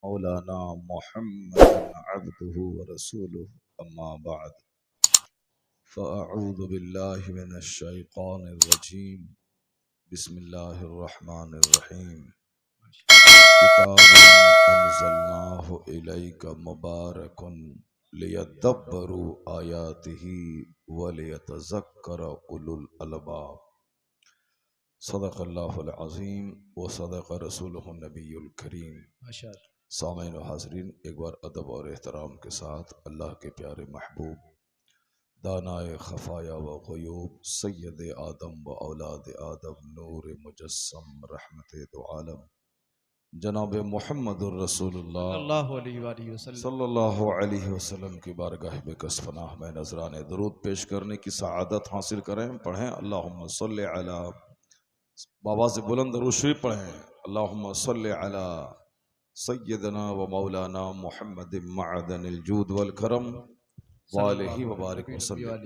मौलाना मुहम्मद अब्दुहु व रसूलुहु अम्मा बाद फ़अऊज़ु बिल्लाहि मिनश शैतानिर रजीम बिस्मिल्लाहिर रहमानिर रहीम किताबुन अंज़लनाहु इलैका मुबारकुन लियद्दब्बरू आयातिही व लियतज़क्कर उलुल अलबाब सदक़ल्लाहुल अज़ीम व सदक़ रसूलुहुन नबियुल करीम। माशाअल्लाह। सामईन व हाज़रीन, एक बार अदब और एहतराम के साथ अल्लाह के प्यारे महबूब दानाए खफ़ाया व ग़ुयूब सय्यद आदम व औलाद आदम नूर मुजस्सम रहमत दो आलम जनाब मुहम्मदुर रसूलुल्लाह सल्लल्लाहु अलैहि वसल्लम की बारगाह बेकसपनाह में नजराने दरूद पेश करने की सआदत हासिल करें। पढ़ें अल्लाहुम्मा सल्लि अला, बाबा से बुलंद दरूद शरीफ पढ़ें। अल्लाहुम्मा सल्लि अला सय्यदना व मौलाना मुहम्मद मअदनिल जूद वल करम वालिही व बारिक वसल्लम।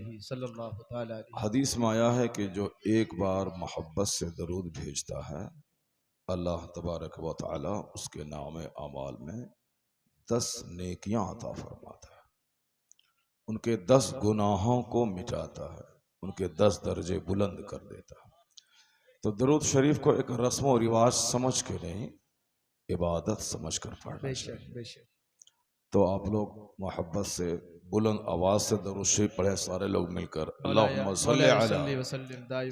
हदीस में आया है कि जो एक बार मोहब्बत से दरूद भेजता है, अल्लाह तबारक व तआला उसके नाम अमाल में 10 नेकियां अता फरमाता है, उनके 10 गुनाहों को मिटाता है, उनके 10 दर्जे बुलंद कर देता है। तो दरूद शरीफ को एक रस्म व रिवाज समझ के नहीं, इबादत समझ कर पढ़ना चाहिए। तो आप लोग मोहब्बत से बुलंद आवाज से दरूद शरीफ पढ़े, सारे लोग मिलकर अल्लाहुम्मा सल्लि अला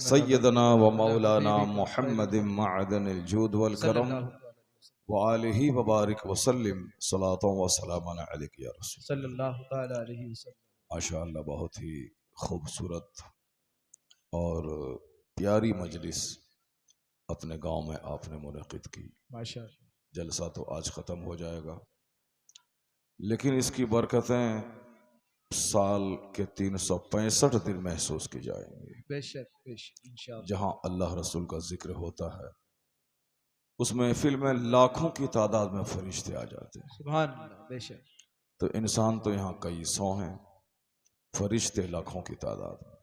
सय्यदना व मौलाना मुहम्मद मअदनिल जूद वल करम व आलिही व बारिक वसल्लम सलातो व सलामन अलैका या रसूल सल्लल्लाहु तआला अलैहि वसल्लम। माशाअल्लाह, बहुत ही खूबसूरत और प्यारी मजलिस अपने गांव में आपने मुनक़िद की। माशाअल्लाह। जलसा तो आज ख़त्म हो जाएगा, लेकिन इसकी बरकतें साल के 365 दिन महसूस की जाएंगी। बेशक बेशक इंशाअल्लाह। जहां अल्लाह रसूल का जिक्र होता है, उस महफिल में लाखों की तादाद में फरिश्ते आ जाते हैं। सुभान अल्लाह। बेशक। तो इंसान तो यहाँ कई सौ हैं, फरिश्ते लाखों की तादाद में।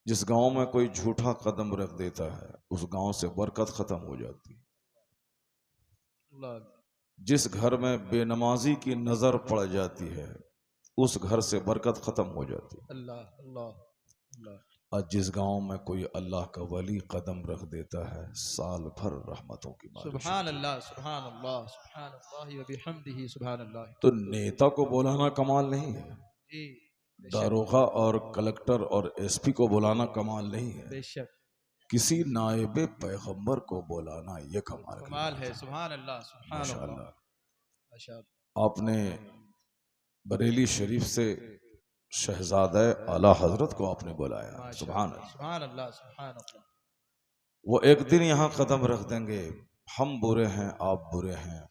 जिस गांव में कोई झूठा कदम रख देता है, उस गांव से बरकत खत्म हो जाती है। जिस घर में बेनमाजी की नजर पड़ जाती है, उस घर से बरकत खत्म हो जाती है। अल्लाह अल्लाह अल्लाह। और जिस गांव में कोई अल्लाह का वली कदम रख देता है, साल भर रहमतों की बारिश। सुभान अल्लाह सुभान अल्लाह सुभान अल्लाह व बिहम्दिही सुभान अल्लाह। तो नेता को बुलाना कमाल नहीं है, जी दारोगा और कलेक्टर और एसपी को बुलाना कमाल नहीं है, बेशक किसी नायबे पैगंबर को बुलाना ये कमाल है। सुभान अल्लाह सुभान माशाअल्लाह। माशाअल्लाह। आपने बरेली शरीफ से शहजादा आला हजरत को आपने बुलाया, सुभान अल्लाह सुभान अल्लाह। वो एक दिन यहाँ कदम रख देंगे, हम बुरे हैं आप बुरे हैं,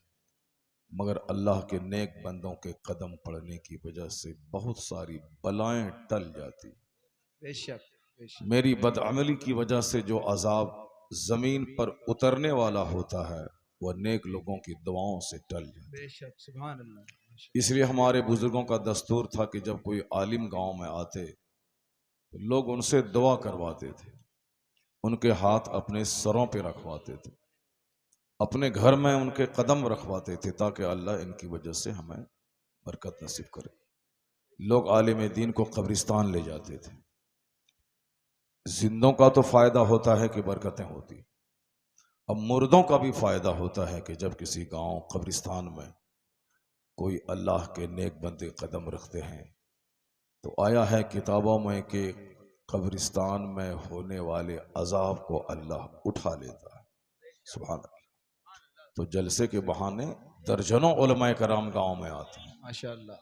मगर अल्लाह के नेक बंदों के कदम पड़ने की वजह से बहुत सारी बलाएं टल जाती। बेशक बेशक। मेरी बदअमली की वजह से जो अजाब जमीन पर उतरने वाला होता है, वह नेक लोगों की दुआओं से टल जाता। बेशक सुभान अल्लाह। इसलिए हमारे बुजुर्गों का दस्तूर था कि जब कोई आलिम गांव में आते तो लोग उनसे दुआ करवाते थे, उनके हाथ अपने सरों पे रखवाते थे, अपने घर में उनके कदम रखवाते थे, ताकि अल्लाह इनकी वजह से हमें बरकत नसीब करे। लोग आलिम दीन को कब्रिस्तान ले जाते थे। जिंदों का तो फायदा होता है कि बरकतें होती, अब मुर्दों का भी फायदा होता है कि जब किसी गांव कब्रिस्तान में कोई अल्लाह के नेक बंदे कदम रखते हैं, तो आया है किताबों में कि कब्रिस्तान में होने वाले अजाब को अल्लाह उठा लेता है। सुभान अल्लाह। तो जलसे के बहाने दर्जनों उलमाए कराम गांव में आते हैं, माशाअल्लाह।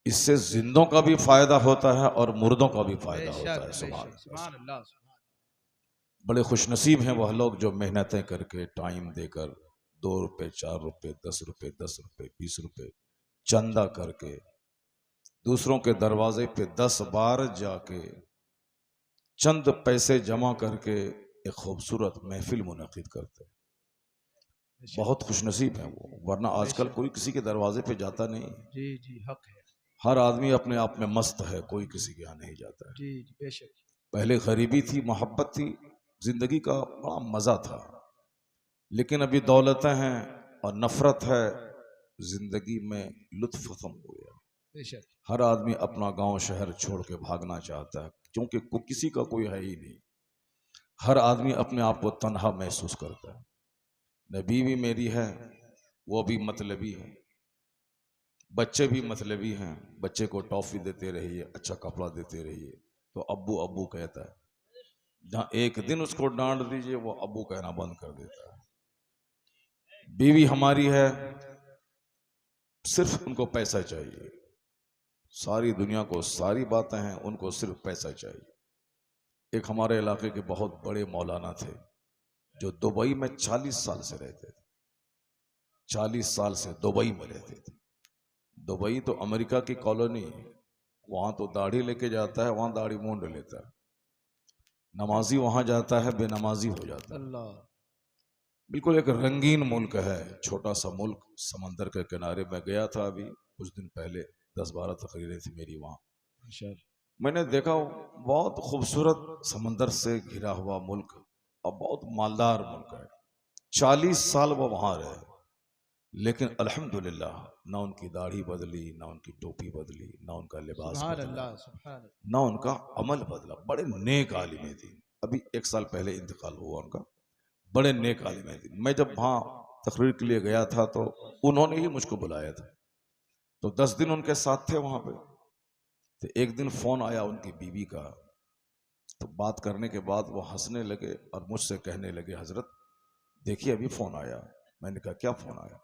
इससे जिंदों का भी फायदा होता है और मुर्दों का भी फायदा होता है। सुभान अल्लाह। बड़े खुशनसीब हैं वह लोग जो मेहनतें करके, टाइम देकर, 2 रुपए 4 रुपए 10 रुपए 10 रुपए 20 रुपए चंदा करके दूसरों के दरवाजे पे 10 बार जाके चंद पैसे जमा करके एक खूबसूरत महफिल मुनक़िद करते हैं। बहुत खुशनसीब हैं वो, वरना आजकल कोई किसी के दरवाजे पे जाता नहीं। जी जी हक है। हर आदमी अपने आप में मस्त है, कोई किसी के यहाँ नहीं जाता है। जी बेशक। पहले गरीबी थी, मोहब्बत थी, जिंदगी का बड़ा मजा था, लेकिन अभी दौलतें हैं और नफरत है जिंदगी में लुत्फ खत्म हो गया। बेशक। हर आदमी अपना गांव शहर छोड़ के भागना चाहता है, क्योंकि किसी का कोई है ही नहीं। हर आदमी अपने आप को तन्हा महसूस करता है। न बीवी मेरी है, वो भी मतलबी है, बच्चे भी मतलबी हैं, बच्चे को टॉफी देते रहिए, अच्छा कपड़ा देते रहिए तो अब्बू अब्बू कहता है। जहाँ एक दिन उसको डांट दीजिए वो अब्बू कहना बंद कर देता है। बीवी हमारी है, सिर्फ उनको पैसा चाहिए, सारी दुनिया को सारी बातें हैं, उनको सिर्फ पैसा चाहिए। एक हमारे इलाके के बहुत बड़े मौलाना थे जो दुबई में 40 साल से रहते थे, 40 साल से दुबई में रहते थे। दुबई तो अमेरिका की कॉलोनी है, वहां तो दाढ़ी लेके जाता है, वहां दाढ़ी मूंड लेता है। नमाजी वहां जाता है, बेनमाजी हो जाता है। अल्लाह। बिल्कुल एक रंगीन मुल्क है, छोटा सा मुल्क, समंदर के किनारे। मैं गया था अभी कुछ दिन पहले, 10-12 तकरीरें थी मेरी वहाँ। मैंने देखा बहुत खूबसूरत समंदर से घिरा हुआ मुल्क और बहुत मालदार मुल्क है। 40 साल वो वहाँ रहे, लेकिन अल्हम्दुलिल्लाह ना उनकी दाढ़ी बदली, ना उनकी टोपी बदली, ना उनका लिबास बदला, ना उनका अमल बदला। बड़े नेक आलिम थे। अभी 1 साल पहले इंतकाल हुआ उनका। बड़े नेक आलिम थे। मैं जब वहाँ तकरीर के लिए गया था तो उन्होंने ही मुझको बुलाया था, तो 10 दिन उनके साथ थे वहाँ पे। तो एक दिन फ़ोन आया उनकी बीवी का, तो बात करने के बाद वो हंसने लगे और मुझसे कहने लगे, हजरत देखिए अभी फ़ोन आया। मैंने कहा क्या फ़ोन आया?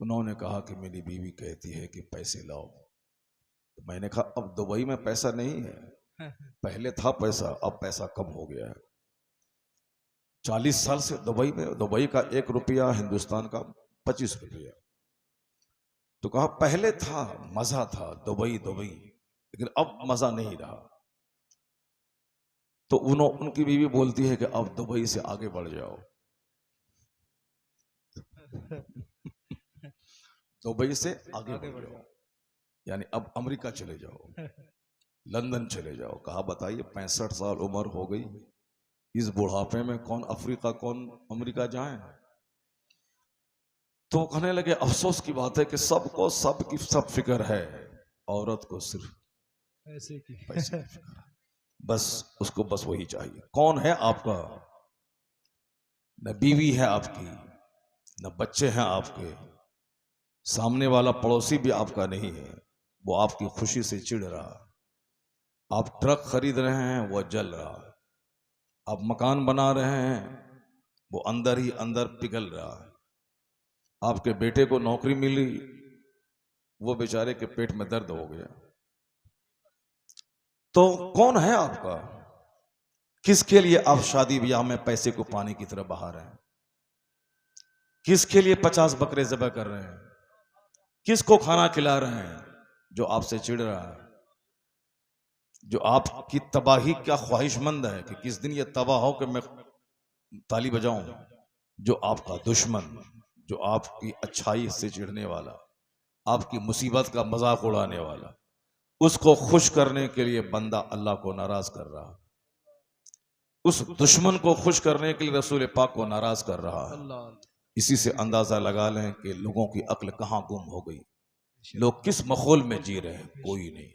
उन्होंने कहा कि मेरी बीवी कहती है कि पैसे लाओ। तो मैंने कहा अब दुबई में पैसा नहीं है, पहले था पैसा, अब पैसा कम हो गया है। 40 साल से दुबई में, दुबई का 1 रुपया हिंदुस्तान का 25 रुपया। तो कहा पहले था, मजा था, दुबई दुबई, लेकिन अब मजा नहीं रहा। तो उनकी बीवी बोलती है कि अब दुबई से आगे बढ़ जाओ, दुबई से आगे बढ़ जाओ, यानी अब अमेरिका चले जाओ, लंदन चले जाओ। कहा बताइए 65 साल उम्र हो गई, इस बुढ़ापे में कौन अफ्रीका कौन अमेरिका जाए? तो कहने लगे अफसोस की बात है कि सबको सब फिक्र है, औरत को सिर्फ पैसे की फिक्र है। बस उसको बस वही चाहिए। कौन है आपका? न बीवी है आपकी, न बच्चे हैं आपके, सामने वाला पड़ोसी भी आपका नहीं है, वो आपकी खुशी से चिढ़ रहा। आप ट्रक खरीद रहे हैं, वो जल रहा। आप मकान बना रहे हैं, वो अंदर ही अंदर पिघल रहा है। आपके बेटे को नौकरी मिली, वो बेचारे के पेट में दर्द हो गया। तो कौन है आपका? किसके लिए आप शादी ब्याह में पैसे को पानी की तरह बहा रहे हैं? किसके लिए 50 बकरे ज़बह कर रहे हैं? किसको खाना खिला रहे हैं जो आपसे चिढ़ रहा है, जो आपकी तबाही का ख्वाहिशमंद है कि किस दिन ये तबाह हो कि मैं ताली बजाऊं? जो आपका दुश्मन, जो आपकी अच्छाई से चिढ़ने वाला, आपकी मुसीबत का मजाक उड़ाने वाला, उसको खुश करने के लिए बंदा अल्लाह को नाराज कर रहा, उस दुश्मन को खुश करने के लिए रसूल पाक को नाराज कर रहा है। इसी से अंदाजा लगा लें कि लोगों की अक्ल कहां गुम हो गई, लोग किस माहौल में जी रहे हैं। कोई नहीं,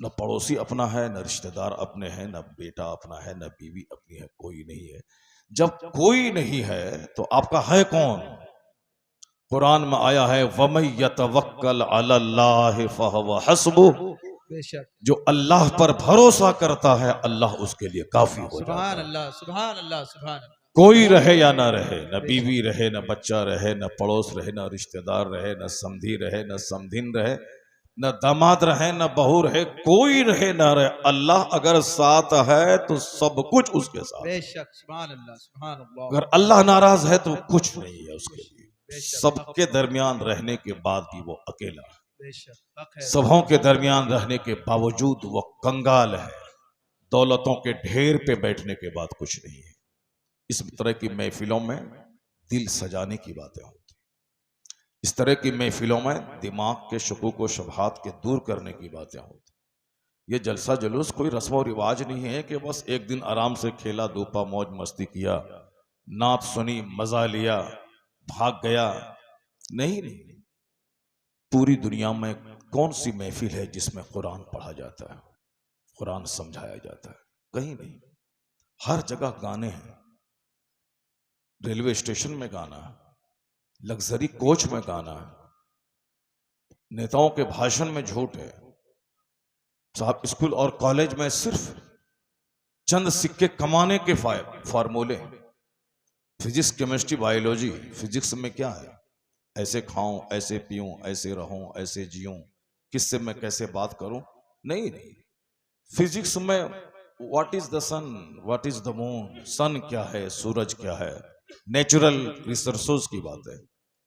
न पड़ोसी अपना है, न रिश्तेदार अपने हैं, न बेटा अपना है, न बीवी अपनी है, कोई नहीं है। जब कोई नहीं है तो आपका है कौन? कुरान में आया है वमन यतवक्कल अलल्लाह फहुव हस्बुह, जो अल्लाह पर भरोसा करता है अल्लाह उसके लिए काफी हो जाता है। सुभान अल्लाह, सुभान अल्लाह, सुभान अल्लाह। कोई रहे या ना रहे, न बीवी रहे, न बच्चा रहे, न पड़ोस रहे, न रिश्तेदार रहे, न समधी रहे, न समधिन रहे, न दामाद रहे, न बहू रहे, कोई रहे ना रहे, अल्लाह अगर साथ है तो सब कुछ उसके साथ। बेशक, सुभान अल्लाह, सुभान अल्लाह। अगर अल्लाह नाराज है तो कुछ नहीं है उसके लिए। सबके दरमियान रहने के बाद भी वो अकेला है, सबों के दरमियान रहने के बावजूद वो कंगाल है। दौलतों के ढेर पे बैठने के बाद कुछ नहीं है। इस तरह की महफिलों में दिल सजाने की बातें होती, इस तरह की महफिलों में दिमाग के शकूक व शुबहात के दूर करने की बातें होती। ये जलसा जुलूस कोई रस्म व रिवाज नहीं है कि बस एक दिन आराम से खेला धूपा मौज मस्ती किया, नात सुनी, मजा लिया, भाग गया, नहीं नहीं, पूरी दुनिया में कौन सी महफिल है जिसमें कुरान पढ़ा जाता है, कुरान समझाया जाता है? कहीं नहीं। हर जगह गाने हैं, रेलवे स्टेशन में गाना है, लग्जरी कोच में गाना है, नेताओं के भाषण में झूठ है। साहब स्कूल और कॉलेज में सिर्फ चंद सिक्के कमाने के फार्मूले, फिजिक्स केमिस्ट्री बायोलॉजी। फिजिक्स में क्या है? ऐसे खाऊं, ऐसे पीऊं, ऐसे रहूं, ऐसे जीऊं, किससे मैं कैसे बात करूं? नहीं नहीं। फिजिक्स में what is the sun, what is the moon, sun क्या है, सूरज क्या है, नेचुरल रिसोर्सेज की बात है।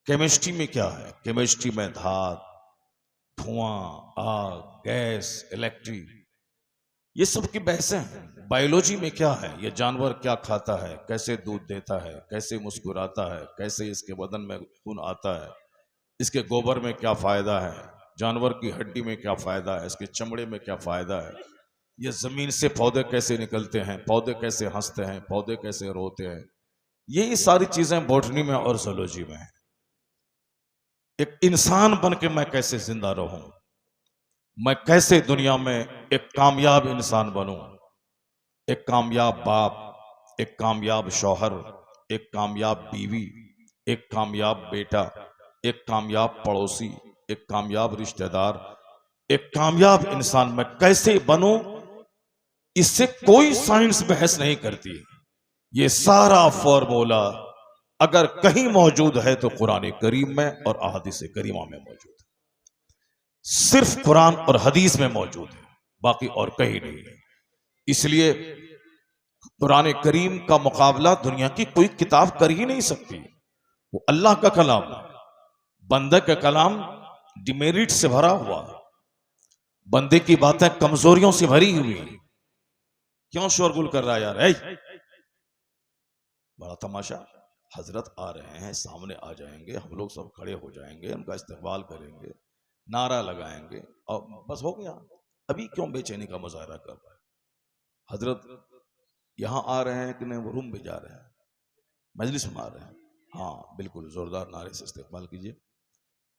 केमिस्ट्री में क्या है? केमिस्ट्री में धात, धुआं, आग, गैस, इलेक्ट्रिक, ये सब की बहसें हैं। बायोलॉजी में क्या है? ये जानवर क्या खाता है, कैसे दूध देता है, कैसे मुस्कुराता है, कैसे इसके बदन में खून आता है, इसके गोबर में क्या फायदा है, जानवर की हड्डी में क्या फायदा है, इसके चमड़े में क्या फायदा है, ये जमीन से पौधे कैसे निकलते हैं, पौधे कैसे हंसते हैं, पौधे कैसे रोते हैं। ये सारी चीजें बॉटनी में और जूलॉजी में है। एक इंसान बन के मैं कैसे जिंदा रहूं, मैं कैसे दुनिया में एक कामयाब इंसान बनूं, एक कामयाब बाप, एक कामयाब शौहर, एक कामयाब बीवी, एक कामयाब बेटा, एक कामयाब पड़ोसी, एक कामयाब रिश्तेदार, एक कामयाब इंसान मैं कैसे बनूं, इससे कोई साइंस बहस नहीं करती। ये सारा फॉर्मूला अगर कहीं मौजूद है तो कुरान करीम में और अहादीस करीमा में मौजूद है। सिर्फ कुरान और हदीस में मौजूद है, बाकी और कहीं नहीं है। इसलिए कुरान करीम का मुकाबला दुनिया की कोई किताब कर ही नहीं सकती। वो अल्लाह का कलाम, बंदे का कलाम डिमेरिट से भरा हुआ, बंदे की बातें कमजोरियों से भरी हुई। क्यों शोरगुल कर रहा है यार? बड़ा तमाशा। हजरत आ रहे हैं, सामने आ जाएंगे, हम लोग सब खड़े हो जाएंगे, उनका इस्तकबाल करेंगे, नारा लगाएंगे और बस हो गया। अभी क्यों बेचैनी का मुजाहरा कर रहा है? हजरत यहां आ रहे हैं कि नहीं, वो रूम में जा रहे हैं, मजलिस में आ रहे हैं? हाँ बिल्कुल, जोरदार नारे से इस्तकबाल कीजिए।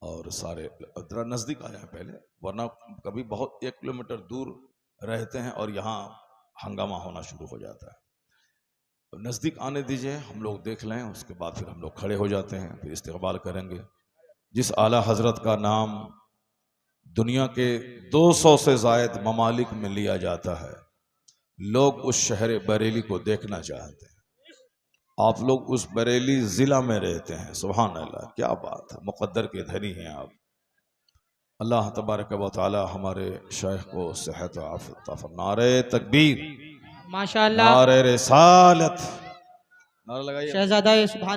और सारे जरा नजदीक आए हैं पहले, वरना कभी बहुत 1 किलोमीटर दूर रहते हैं और यहाँ हंगामा होना शुरू हो जाता है। नजदीक आने दीजिए, हम लोग देख लें, उसके बाद फिर हम लोग खड़े हो जाते हैं, फिर इस्तकबाल करेंगे। जिस आला हजरत का नाम दुनिया के 200 से जायद ममालिक में लिया जाता है, लोग उस शहर बरेली को देखना चाहते हैं। आप लोग उस बरेली जिला में रहते हैं, सुभान अल्लाह, क्या बात है, मुकद्दर के धनी हैं आप। अल्लाह तबारक व तआला हमारे शेख को सेहत व आफियत अता फरमाए। नारे तकबीर, माशाअल्लाह, नारे रिसालत, नारा लगाइए। शहजादा सुभान